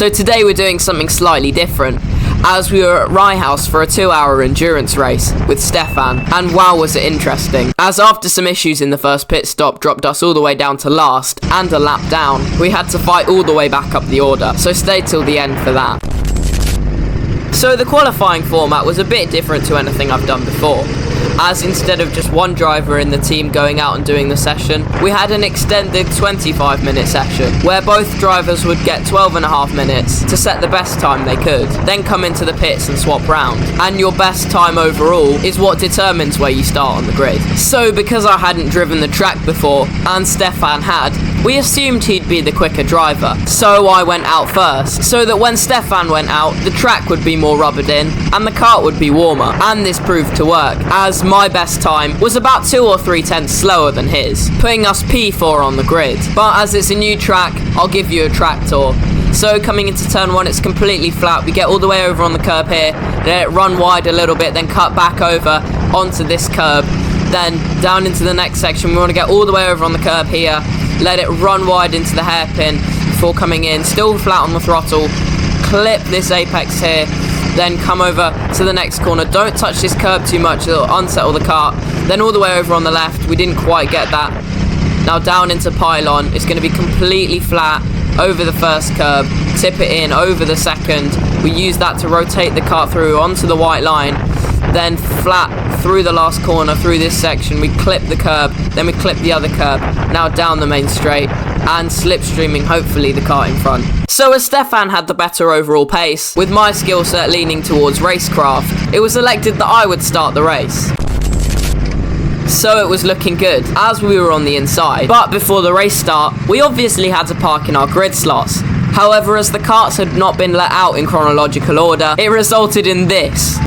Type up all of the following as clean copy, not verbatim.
So today we're doing something slightly different, as we were at Rye House for a 2-hour endurance race with Stefan, and wow was it interesting, as after some issues in the first pit stop dropped us all the way down to last, and a lap down, we had to fight all the way back up the order, so stay till the end for that. So the qualifying format was a bit different to anything I've done before, as instead of just one driver in the team going out and doing the session, we had an extended 25-minute session, where both drivers would get 12.5 minutes to set the best time they could, then come into the pits and swap round, and your best time overall is what determines where you start on the grid. So because I hadn't driven the track before, and Stefan had, we assumed he'd be the quicker driver, so I went out first, so that when Stefan went out, the track would be more rubbered in, and the kart would be warmer, and this proved to work, as my best time was about 2 or 3 tenths slower than his, putting us P4 on the grid. But as it's a new track, I'll give you a track tour. So coming into turn 1, it's completely flat. We get all the way over on the curb here, let it run wide a little bit, then cut back over onto this curb, then down into the next section. We want to get all the way over on the curb here, let it run wide into the hairpin before coming in, still flat on the throttle, clip this apex here, then come over to the next corner. Don't touch this curb too much, it'll unsettle the kart. Then all the way over on the left, we didn't quite get that. Now down into pylon, it's going to be completely flat over the first curb, tip it in over the second. We use that to rotate the kart through onto the white line, then flat through the last corner, through this section. We clip the curb, then we clip the other curb, now down the main straight, and slipstreaming hopefully the kart in front. So as Stefan had the better overall pace, with my skill set leaning towards racecraft, it was elected that I would start the race. So it was looking good, as we were on the inside. But before the race start, we obviously had to park in our grid slots. However, as the karts had not been let out in chronological order, it resulted in this.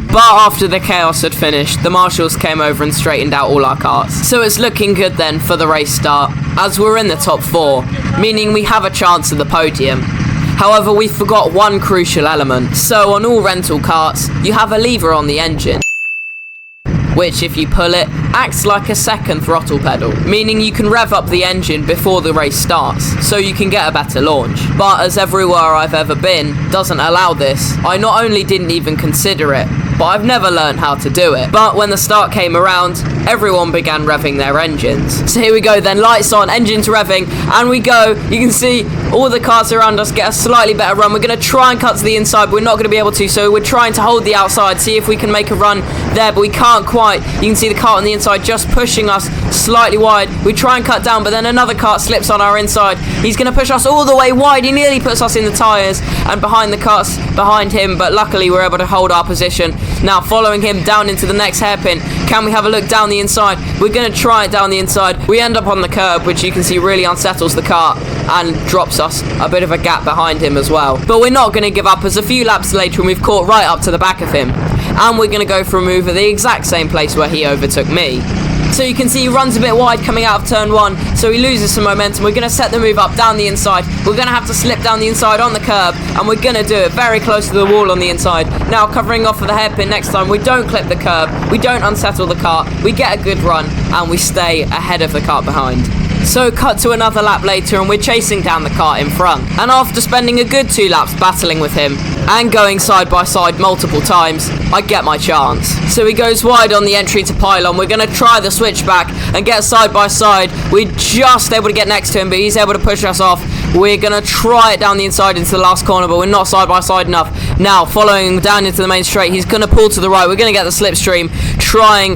But after the chaos had finished, the marshals came over and straightened out all our karts. So it's looking good then for the race start, as we're in the top 4, meaning we have a chance at the podium. However, we forgot one crucial element. So on all rental karts, you have a lever on the engine, which if you pull it, acts like a second throttle pedal, meaning you can rev up the engine before the race starts, so you can get a better launch. But as everywhere I've ever been doesn't allow this, I not only didn't even consider it, but I've never learned how to do it. But when the start came around, everyone began revving their engines. So here we go then, lights on, engines revving, and we go. You can see all the cars around us get a slightly better run. We're going to try and cut to the inside, but we're not going to be able to, so we're trying to hold the outside, see if we can make a run there, but we can't quite. You can see the kart on the inside just pushing us slightly wide. We try and cut down, but then another kart slips on our inside. He's going to push us all the way wide. He nearly puts us in the tyres and behind the karts behind him, but luckily we're able to hold our position. Now following him down into the next hairpin. Can we have a look down the inside? We're going to try it down the inside. We end up on the curb, which you can see really unsettles the kart and drops us a bit of a gap behind him as well. But we're not going to give up, as a few laps later and we've caught right up to the back of him. And we're going to go for a move at the exact same place where he overtook me. So you can see he runs a bit wide coming out of turn 1, so he loses some momentum. We're going to set the move up down the inside. We're going to have to slip down the inside on the curb, and we're going to do it very close to the wall on the inside. Now covering off of the hairpin next time, we don't clip the curb, we don't unsettle the kart, we get a good run, and we stay ahead of the kart behind. So cut to another lap later and we're chasing down the kart in front. And after spending a good 2 laps battling with him and going side by side multiple times, I get my chance. So he goes wide on the entry to pylon. We're going to try the switchback and get side by side. We're just able to get next to him, but he's able to push us off. We're going to try it down the inside into the last corner, but we're not side by side enough. Now following down into the main straight, he's going to pull to the right. We're going to get the slipstream, trying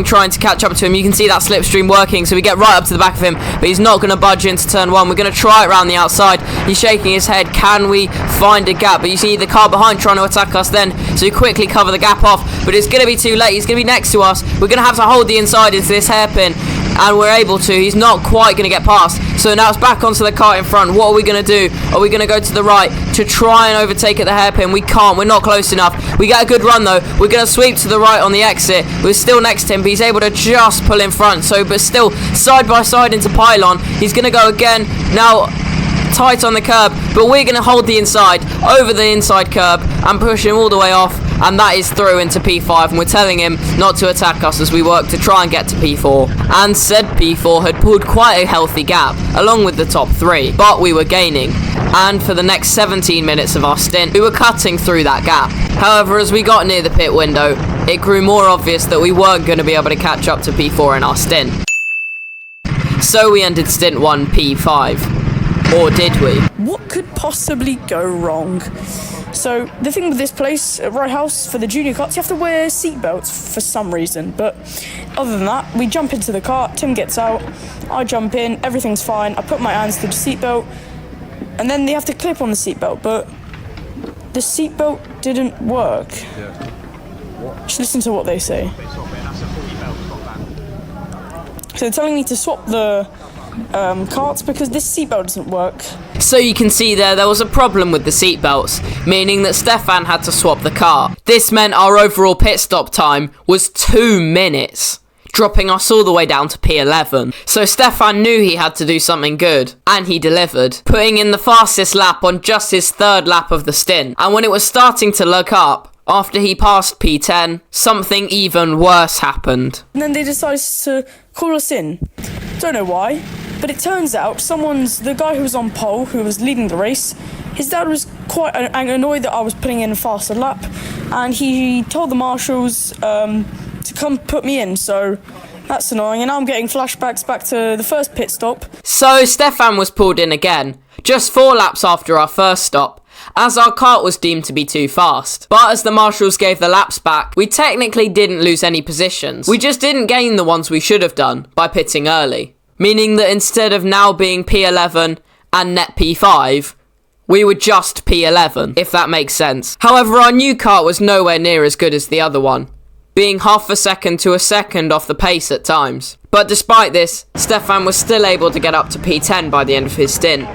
to catch up to him. You can see that slipstream working, so we get right up to the back of him, but he's not going to budge into turn 1. We're going to try it around the outside. He's shaking his head. Can we find a gap? But you see the car behind trying to attack us then, so we quickly cover the gap off, but it's going to be too late. He's going to be next to us. We're going to have to hold the inside into this hairpin, and we're able to. He's not quite going to get past, So now it's back onto the kart in front. What are we going to do? Are we going to go to the right to try and overtake at the hairpin? We can't. We're not close enough. We get a good run, though. We're going to sweep to the right on the exit. We're still next to him, but he's able to just pull in front. So, but still, side by side into pylon. He's going to go again. Now, tight on the curb, but we're going to hold the inside, over the inside curb, and push him all the way off. And that is through into P5, and we're telling him not to attack us as we work to try and get to P4. And said P4 had pulled quite a healthy gap, along with the top 3, but we were gaining. And for the next 17 minutes of our stint, we were cutting through that gap. However, as we got near the pit window, it grew more obvious that we weren't going to be able to catch up to P4 in our stint. So we ended stint 1 P5. Or did we? What could possibly go wrong? So, the thing with this place, at Right House, for the junior karts, you have to wear seatbelts for some reason. But other than that, we jump into the kart, Tim gets out, I jump in, everything's fine. I put my hands to the seatbelt, and then they have to clip on the seatbelt, but the seatbelt didn't work. Just listen to what they say. So they're telling me to swap the carts because this seatbelt doesn't work. So you can see there was a problem with the seatbelts, meaning that Stefan had to swap the car. This meant our overall pit stop time was 2 minutes, dropping us all the way down to P11. So Stefan knew he had to do something good, and he delivered, putting in the fastest lap on just his 3rd lap of the stint. And when it was starting to look up, after he passed P10, something even worse happened. And then they decided to call us in. Don't know why, but it turns out the guy who was on pole, who was leading the race, his dad was quite annoyed that I was putting in a faster lap, and he told the marshals to come put me in, so that's annoying, and now I'm getting flashbacks back to the first pit stop. So Stefan was pulled in again, just 4 laps after our first stop, as our kart was deemed to be too fast. But as the marshals gave the laps back, we technically didn't lose any positions. We just didn't gain the ones we should have done by pitting early. Meaning that instead of now being P11 and net P5, we were just P11, if that makes sense. However, our new kart was nowhere near as good as the other one, being half a second to a second off the pace at times. But despite this, Stefan was still able to get up to P10 by the end of his stint.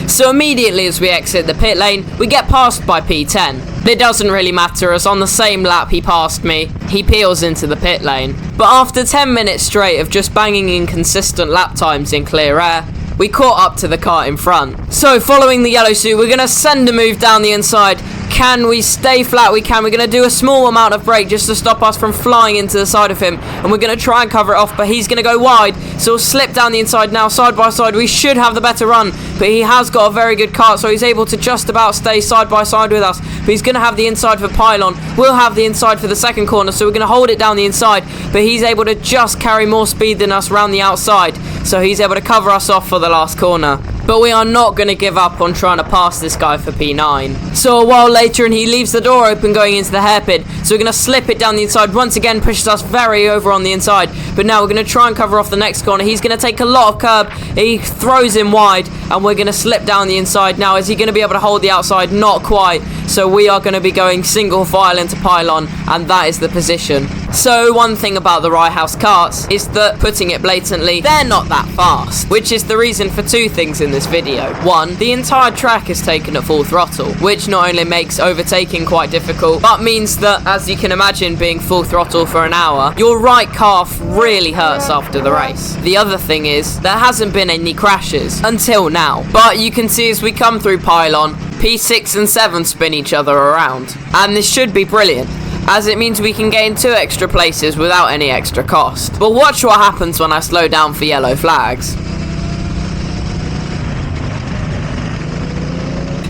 So immediately as we exit the pit lane, we get passed by P10. It doesn't really matter, as on the same lap he passed me, he peels into the pit lane. But after 10 minutes straight of just banging inconsistent lap times in clear air, we caught up to the kart in front. So following the yellow suit, we're going to send a move down the inside. Can we stay flat? We can. We're going to do a small amount of brake just to stop us from flying into the side of him. And we're going to try and cover it off, but he's going to go wide. So we'll slip down the inside now, side by side. We should have the better run, but he has got a very good kart, so he's able to just about stay side by side with us. But he's going to have the inside for pylon. We'll have the inside for the second corner, so we're going to hold it down the inside. But he's able to just carry more speed than us around the outside, so he's able to cover us off for the last corner. But we are not going to give up on trying to pass this guy for P9. So a while later, and he leaves the door open going into the hairpin. So we're going to slip it down the inside. Once again, pushes us very over on the inside. But now we're going to try and cover off the next corner. He's going to take a lot of curb. He throws him wide, and we're going to slip down the inside. Now, is he going to be able to hold the outside? Not quite. So we are going to be going single file into pylon, and that is the position. So one thing about the Rye House karts is that, putting it blatantly, they're not that fast, which is the reason for 2 things in this video. 1, the entire track is taken at full throttle, which not only makes overtaking quite difficult, but means that, as you can imagine, being full throttle for an hour, your right calf really hurts after the race. The other thing is, there hasn't been any crashes until now, but you can see as we come through pylon, P6 and 7 spin each other around, and this should be brilliant, as it means we can gain 2 extra places without any extra cost. But watch what happens when I slow down for yellow flags.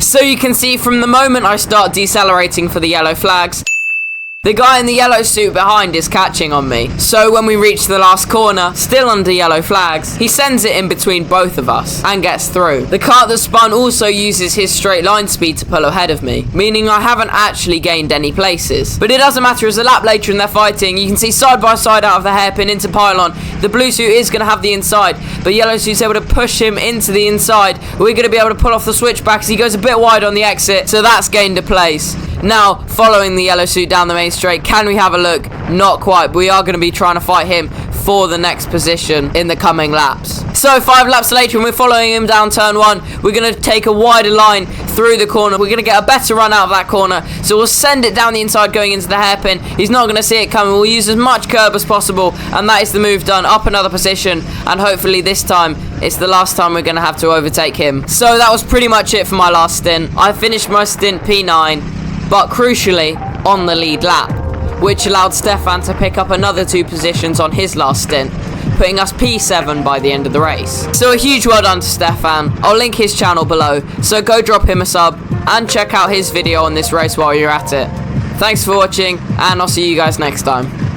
So you can see from the moment I start decelerating for the yellow flags, the guy in the yellow suit behind is catching on me. So when we reach the last corner, still under yellow flags, he sends it in between both of us and gets through. The kart that spun also uses his straight line speed to pull ahead of me, meaning I haven't actually gained any places. But it doesn't matter, as a lap later and they're fighting, you can see side by side out of the hairpin into pylon. The blue suit is going to have the inside, but yellow suit's able to push him into the inside. We're going to be able to pull off the switchback as he goes a bit wide on the exit, so that's gained a place. Now, following the yellow suit down the main straight, can we have a look? Not quite, but we are going to be trying to fight him for the next position in the coming laps. So 5 laps later, and we're following him down turn 1. We're going to take a wider line through the corner. We're going to get a better run out of that corner. So we'll send it down the inside going into the hairpin. He's not going to see it coming. We'll use as much curb as possible, and that is the move done. Up another position, and hopefully this time it's the last time we're going to have to overtake him. So that was pretty much it for my last stint. I finished my stint P9, but crucially on the lead lap, which allowed Stefan to pick up another 2 positions on his last stint, putting us P7 by the end of the race. So a huge well done to Stefan. I'll link his channel below, so go drop him a sub and check out his video on this race while you're at it. Thanks for watching, and I'll see you guys next time.